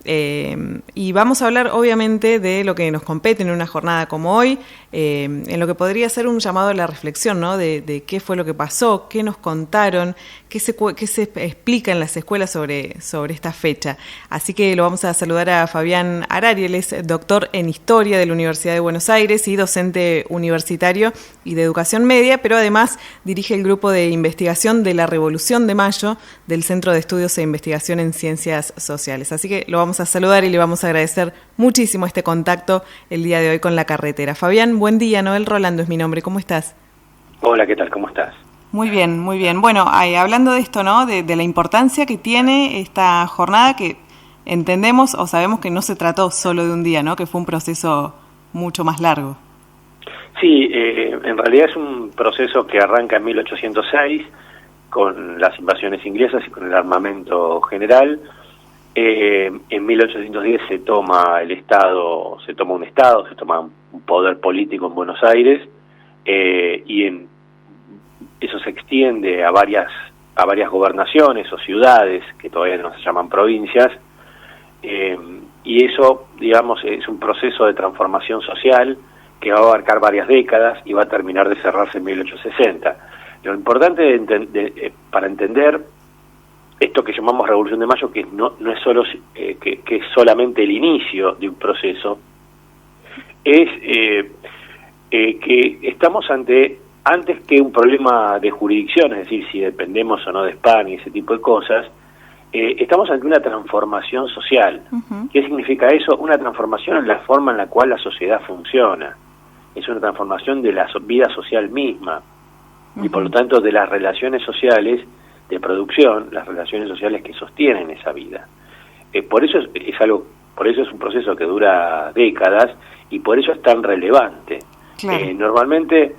Y vamos a hablar obviamente de lo que nos compete en una jornada como hoy, en lo que podría ser un llamado a la reflexión, ¿no? De qué fue lo que pasó, qué nos contaron, qué se explica en las escuelas sobre esta fecha. Así que lo vamos a saludar a Fabián Harari. Él es doctor en Historia de la Universidad de Buenos Aires y docente universitario y de Educación Media, pero además dirige el grupo de investigación de la Revolución de Mayo del Centro de Estudios e Investigación en Ciencias Sociales. Así que lo vamos a saludar y le vamos a agradecer muchísimo este contacto el día de hoy con La Carretera. Fabián, buen día. Noel Rolando es mi nombre. ¿Cómo estás? Hola, ¿qué tal? ¿Cómo estás? Muy bien, muy bien. Bueno, hablando de esto, ¿no? De la importancia que tiene esta jornada, que entendemos o sabemos que no se trató solo de un día, ¿no? Que fue un proceso mucho más largo. Sí, en realidad es un proceso que arranca en 1806 con las invasiones inglesas y con el armamento general. En 1810 se toma un poder político en Buenos Aires, y eso se extiende a varias gobernaciones o ciudades que todavía no se llaman provincias, y eso, digamos, es un proceso de transformación social que va a abarcar varias décadas y va a terminar de cerrarse en 1860. Lo importante para entender esto que llamamos Revolución de Mayo, que no es solo que es solamente el inicio de un proceso, es que estamos antes que un problema de jurisdicción, es decir, si dependemos o no de España y ese tipo de cosas, estamos ante una transformación social. Uh-huh. ¿Qué significa eso? Una transformación en la forma en la cual la sociedad funciona. Es una transformación de la vida social misma, uh-huh, y por lo tanto de las relaciones sociales de producción, las relaciones sociales que sostienen esa vida. Por eso es un proceso que dura décadas y por eso es tan relevante. Claro. Normalmente,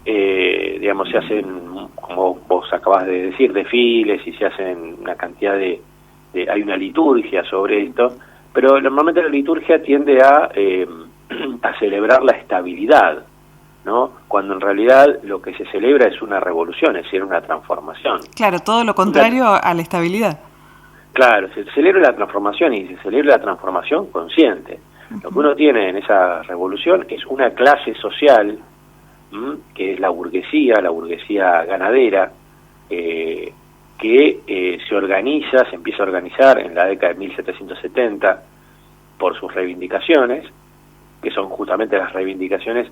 digamos, se hacen, como vos acabas de decir, desfiles, y se hacen una cantidad hay una liturgia sobre esto, pero normalmente la liturgia tiende a celebrar la estabilidad, ¿no? Cuando en realidad lo que se celebra es una revolución, es decir, una transformación. Claro, todo lo contrario a la estabilidad. Claro, se celebra la transformación y se celebra la transformación consciente. Uh-huh. Lo que uno tiene en esa revolución es una clase social, que es la burguesía ganadera, que se empieza a organizar en la década de 1770 por sus reivindicaciones, que son justamente las reivindicaciones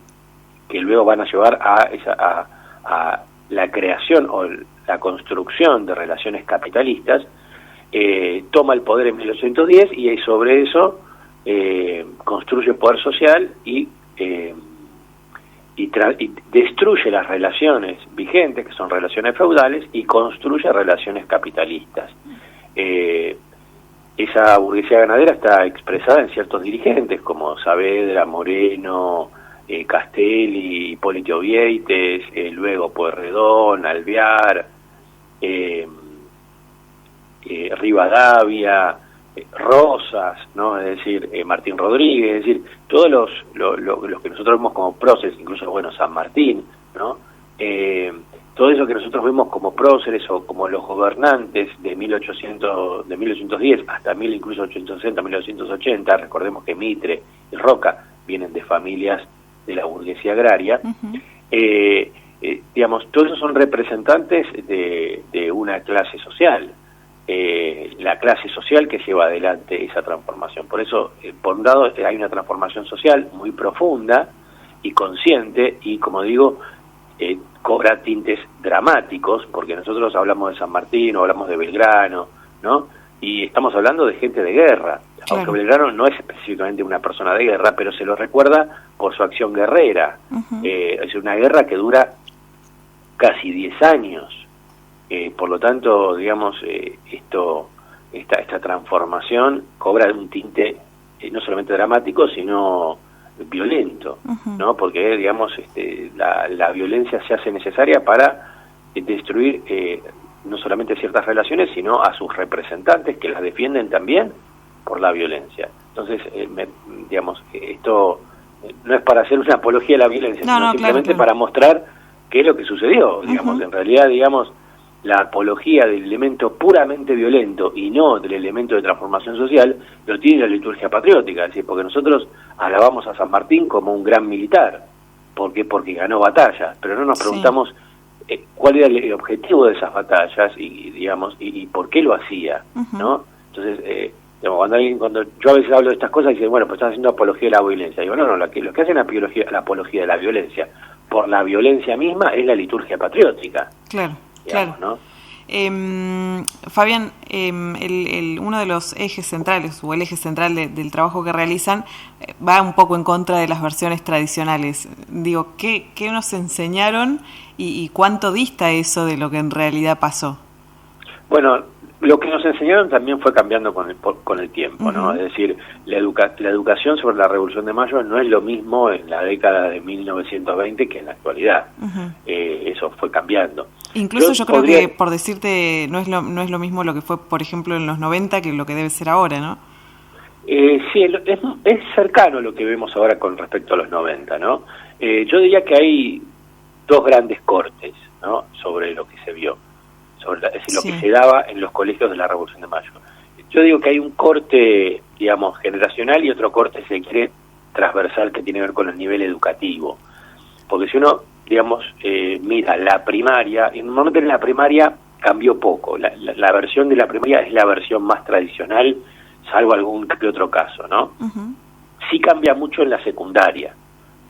que luego van a llevar a la creación o la construcción de relaciones capitalistas. Toma el poder en 1810 y sobre eso construye poder social y destruye las relaciones vigentes, que son relaciones feudales, y construye relaciones capitalistas. Esa burguesía ganadera está expresada en ciertos dirigentes como Saavedra, Moreno, Castelli, Hipólito Vieites, luego Pueyrredón, Alvear, Rivadavia, Rosas, ¿no? Es decir, Martín Rodríguez, es decir, todos los que nosotros vemos como próceres, incluso, bueno, San Martín, ¿no? Todo eso que nosotros vemos como próceres o como los gobernantes de 1810 hasta incluso 1860, 1980, recordemos que Mitre y Roca vienen de familias de la burguesía agraria. Uh-huh. Digamos, todos esos son representantes de una clase social, la clase social que lleva adelante esa transformación. Por eso, por un lado, hay una transformación social muy profunda y consciente, y como digo, cobra tintes dramáticos, porque nosotros hablamos de San Martín o hablamos de Belgrano, ¿no? Y estamos hablando de gente de guerra. Claro. Aunque Belgrano no es específicamente una persona de guerra, pero se lo recuerda por su acción guerrera. Uh-huh. Es una guerra que dura casi 10 años. Por lo tanto, digamos, esta transformación cobra un tinte no solamente dramático, sino violento, uh-huh, ¿no? Porque, digamos, la violencia se hace necesaria para destruir no solamente ciertas relaciones, sino a sus representantes, que las defienden también por la violencia. Entonces, digamos, esto no es para hacer una apología de la violencia, sino simplemente, claro, para mostrar qué es lo que sucedió. Digamos, uh-huh, en realidad, digamos, la apología del elemento puramente violento y no del elemento de transformación social, lo tiene la liturgia patriótica, es decir, porque nosotros alabamos a San Martín como un gran militar. ¿Por qué? Porque ganó batallas, pero no nos preguntamos cuál era el objetivo de esas batallas y digamos y por qué lo hacía, ¿no? Entonces, cuando yo a veces hablo de estas cosas, dicen, bueno, pues están haciendo apología de la violencia. Digo, no, los que hacen la apología de la violencia por la violencia misma es la liturgia patriótica. Claro, digamos, claro. ¿No? Fabián, uno de los ejes centrales o el eje central del trabajo que realizan va un poco en contra de las versiones tradicionales. Digo, ¿qué nos enseñaron y cuánto dista eso de lo que en realidad pasó? Bueno, lo que nos enseñaron también fue cambiando con el tiempo, ¿no? Es decir, la educación sobre la Revolución de Mayo no es lo mismo en la década de 1920 que en la actualidad. Eso fue cambiando. Incluso yo creo que, por decirte, no es lo mismo lo que fue, por ejemplo, en los 90 que lo que debe ser ahora, ¿no? Sí, es cercano lo que vemos ahora con respecto a los 90, ¿no? Yo diría que hay dos grandes cortes, ¿no? Sobre lo que se vio. Es decir, lo que se daba en los colegios de la Revolución de Mayo. Yo digo que hay un corte, digamos, generacional y otro corte, si se quiere, transversal, que tiene que ver con el nivel educativo. Porque si uno, digamos, mira la primaria, y normalmente en la primaria cambió poco. La versión de la primaria es la versión más tradicional, salvo algún que otro caso, ¿no? Sí cambia mucho en la secundaria,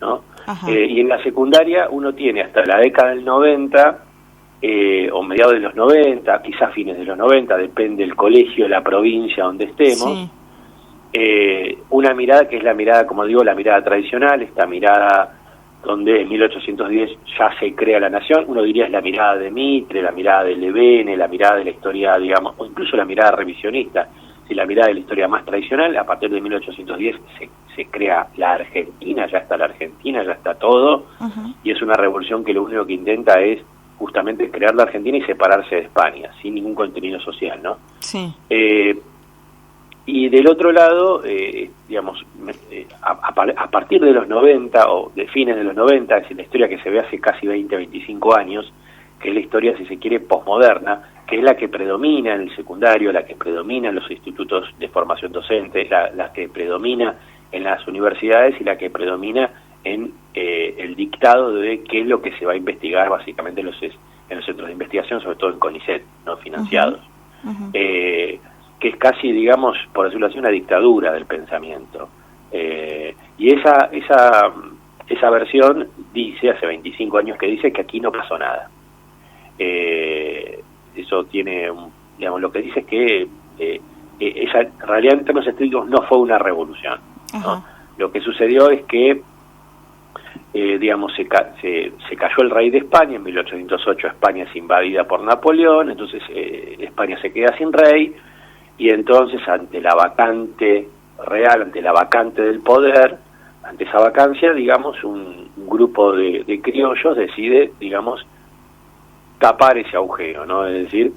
¿no? Y en la secundaria uno tiene hasta la década del 90... o mediados de los 90, quizás fines de los 90, depende del colegio, la provincia donde estemos, una mirada que es la mirada, como digo, la mirada tradicional, esta mirada donde en 1810 ya se crea la nación, uno diría es la mirada de Mitre, la mirada de Levene, la mirada de la historia, digamos, o incluso la mirada revisionista, si la mirada de la historia más tradicional. A partir de 1810 se crea la Argentina, ya está la Argentina, ya está todo, y es una revolución que lo único que intenta es justamente crear la Argentina y separarse de España, sin ningún contenido social, ¿no? Sí. Y del otro lado, digamos, a partir de los 90 o de fines de los 90, es decir, la historia que se ve hace casi 20, 25 años, que es la historia, si se quiere, posmoderna, que es la que predomina en el secundario, la que predomina en los institutos de formación docente, la que predomina en las universidades y la que predomina en el dictado de qué es lo que se va a investigar básicamente en los centros de investigación, sobre todo en CONICET, no financiados, que es casi, digamos, por decirlo así, una dictadura del pensamiento. Y esa versión dice, hace 25 años que dice que aquí no pasó nada. Eso tiene, digamos, lo que dice es que esa, en realidad en términos estrictos no fue una revolución, ¿no? Lo que sucedió es que digamos, se cayó el rey de España. En 1808 España es invadida por Napoleón, entonces España se queda sin rey, y entonces ante la vacante real, ante la vacante del poder, ante esa vacancia, digamos, un grupo de criollos decide, digamos, tapar ese agujero, ¿no? Es decir,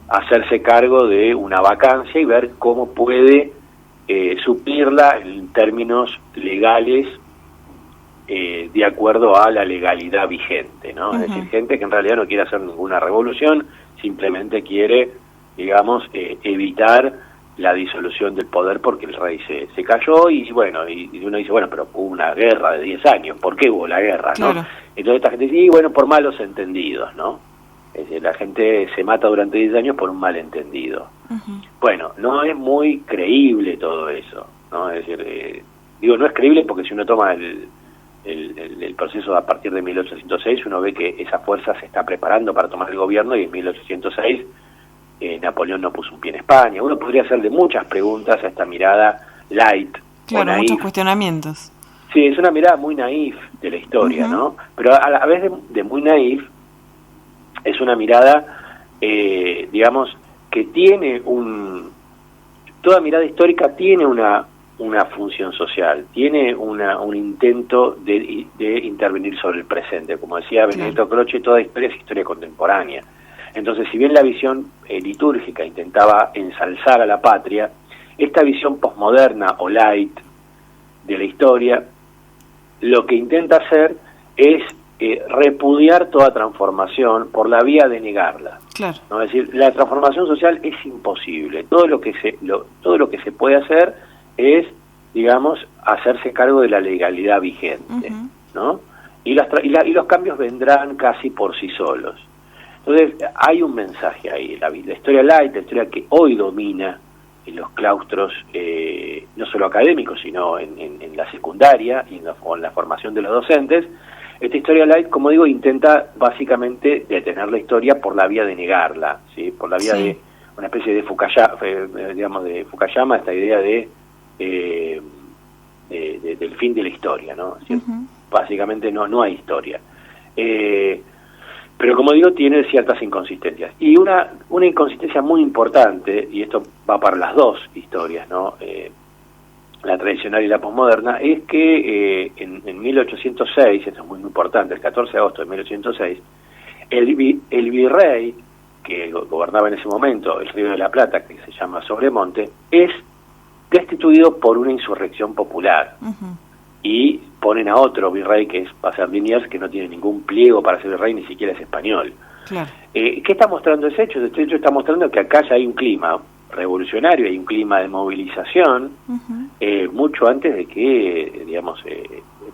hacerse cargo de una vacancia y ver cómo puede suplirla en términos legales, de acuerdo a la legalidad vigente, ¿no? Es decir, gente que en realidad no quiere hacer ninguna revolución, simplemente quiere, digamos, evitar la disolución del poder porque el rey se cayó, y bueno, y uno dice, bueno, pero hubo una guerra de 10 años, ¿por qué hubo la guerra, no? Claro. Entonces esta gente dice, y bueno, por malos entendidos, ¿no? Es decir, la gente se mata durante 10 años por un malentendido. Bueno, no es muy creíble todo eso, ¿no? Es decir, digo, no es creíble porque si uno toma el proceso a partir de 1806, uno ve que esa fuerza se está preparando para tomar el gobierno, y en 1806 Napoleón no puso un pie en España. Uno podría hacerle muchas preguntas a esta mirada light. Claro, muchos cuestionamientos. Sí, es una mirada muy naif de la historia, ¿no? Pero a la vez de muy naif, es una mirada, digamos, que tiene toda mirada histórica tiene una función social, tiene un intento de intervenir sobre el presente. Como decía Benedetto Croce, toda historia es historia contemporánea. Entonces, si bien la visión litúrgica intentaba ensalzar a la patria, esta visión posmoderna o light de la historia, lo que intenta hacer es repudiar toda transformación por la vía de negarla. Claro. ¿No? Es decir, la transformación social es imposible. Todo lo que se puede hacer es, digamos, hacerse cargo de la legalidad vigente, ¿no? Y los cambios vendrán casi por sí solos. Entonces, hay un mensaje ahí. La historia light, la historia que hoy domina en los claustros, no solo académicos, sino en la secundaria y en la formación de los docentes. Esta historia light, como digo, intenta básicamente detener la historia por la vía de negarla, ¿sí? Por la vía de una especie de Fukuyama, esta idea del fin de la historia, ¿no? Es decir, básicamente no hay historia. Pero como digo, tiene ciertas inconsistencias. Y una inconsistencia muy importante, y esto va para las dos historias, ¿no? La tradicional y la posmoderna, es que en 1806, esto es muy importante, el 14 de agosto de 1806, el virrey que gobernaba en ese momento el Río de la Plata, que se llama Sobremonte, es destituido por una insurrección popular. Y ponen a otro virrey, que va a ser Liniers, que no tiene ningún pliego para ser virrey, ni siquiera es español. Claro. ¿Qué está mostrando ese hecho? Este hecho está mostrando que acá ya hay un clima revolucionario, hay un clima de movilización, mucho antes de que, digamos,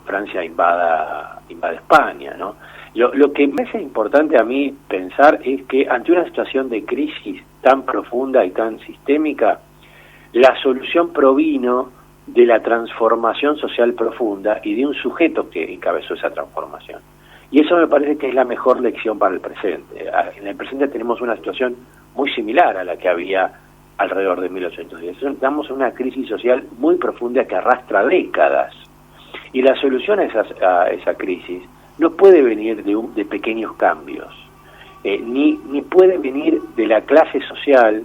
Francia invada España, ¿no? Lo que me hace importante a mí pensar es que ante una situación de crisis tan profunda y tan sistémica, la solución provino de la transformación social profunda y de un sujeto que encabezó esa transformación. Y eso me parece que es la mejor lección para el presente. En el presente tenemos una situación muy similar a la que había alrededor de 1810. Estamos en una crisis social muy profunda que arrastra décadas. Y la solución a esa crisis no puede venir de pequeños cambios, ni puede venir de la clase social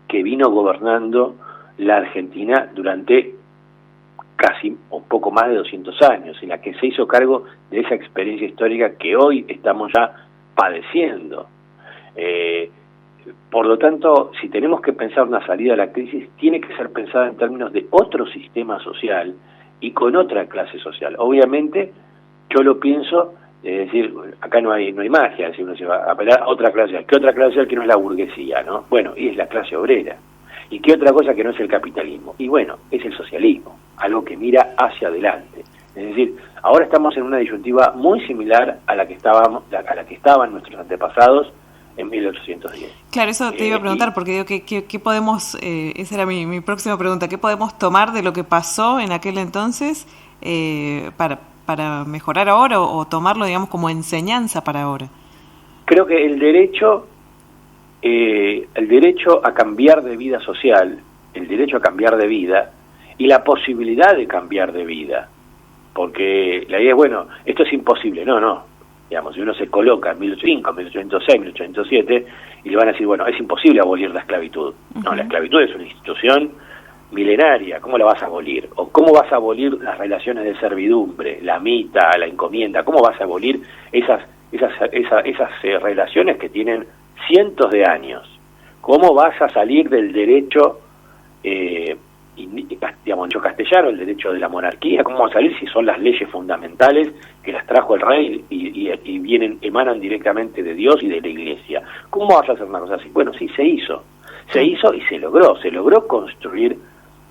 que vino gobernando la Argentina durante casi un poco más de 200 años, en la que se hizo cargo de esa experiencia histórica que hoy estamos ya padeciendo. Por lo tanto, si tenemos que pensar una salida a la crisis, tiene que ser pensada en términos de otro sistema social y con otra clase social. Obviamente, yo lo pienso, es decir, acá no hay magia, si uno se va a apelar a otra clase social. ¿Qué otra clase social que no es la burguesía, no? Bueno, y es la clase obrera. ¿Y qué otra cosa que no es el capitalismo? Y bueno, es el socialismo, algo que mira hacia adelante. Es decir, ahora estamos en una disyuntiva muy similar a la que estaban nuestros antepasados en 1810. Claro, eso te iba a preguntar, porque digo, ¿qué podemos, esa era mi próxima pregunta, ¿qué podemos tomar de lo que pasó en aquel entonces para mejorar ahora o tomarlo, digamos, como enseñanza para ahora? Creo que el derecho a cambiar de vida social, el derecho a cambiar de vida y la posibilidad de cambiar de vida, porque la idea es, bueno, esto es imposible, no, digamos, si uno se coloca en 1805, 1806, 1807 y le van a decir, bueno, es imposible abolir la esclavitud. No, la esclavitud es una institución milenaria, ¿cómo la vas a abolir? ¿O cómo vas a abolir las relaciones de servidumbre, la mita, la encomienda? ¿Cómo vas a abolir esas relaciones que tienen cientos de años? ¿Cómo vas a salir del derecho, digamos, castellano, el derecho de la monarquía? ¿Cómo vas a salir si son las leyes fundamentales que las trajo el rey y emanan directamente de Dios y de la Iglesia? ¿Cómo vas a hacer una cosa así? Bueno, sí, se hizo y se logró construir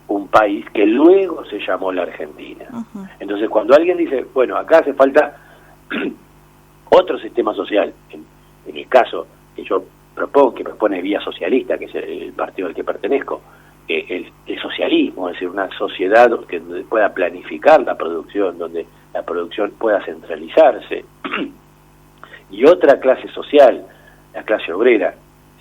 un país que luego se llamó la Argentina. Entonces, cuando alguien dice, bueno, acá hace falta otro sistema social, en el caso que yo propongo, que propone Vía Socialista, que es el partido al que pertenezco, el socialismo, es decir, una sociedad que pueda planificar la producción, donde la producción pueda centralizarse, y otra clase social, la clase obrera,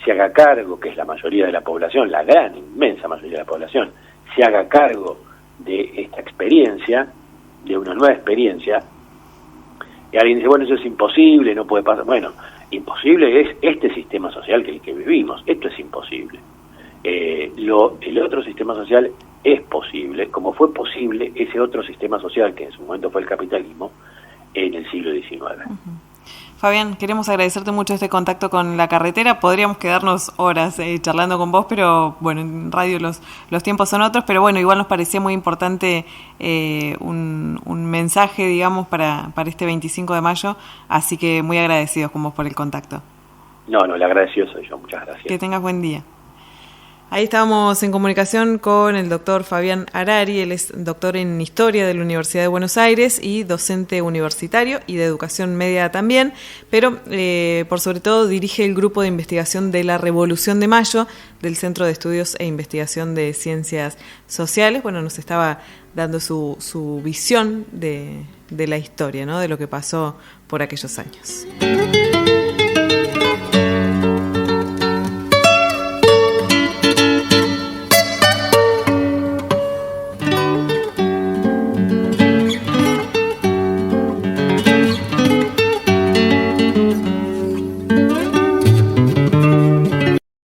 se haga cargo, que es la mayoría de la población, la gran, inmensa mayoría de la población, se haga cargo de esta experiencia, de una nueva experiencia, y alguien dice, bueno, eso es imposible, no puede pasar. Bueno, imposible es este sistema social que vivimos, esto es imposible. El otro sistema social es posible, como fue posible ese otro sistema social que en su momento fue el capitalismo en el siglo XIX. Fabián, queremos agradecerte mucho este contacto con la carretera. Podríamos quedarnos horas charlando con vos, pero bueno, en radio los tiempos son otros, pero bueno, igual nos parecía muy importante un mensaje, digamos, para este 25 de mayo, así que muy agradecidos con vos por el contacto. No, le agradecido soy yo, muchas gracias. Que tengas buen día. Ahí estábamos en comunicación con el doctor Fabián Harari. Él es doctor en Historia de la Universidad de Buenos Aires y docente universitario y de educación media también, pero por sobre todo dirige el grupo de investigación de la Revolución de Mayo del Centro de Estudios e Investigación de Ciencias Sociales. Bueno, nos estaba dando su visión de la historia, ¿no? De lo que pasó por aquellos años.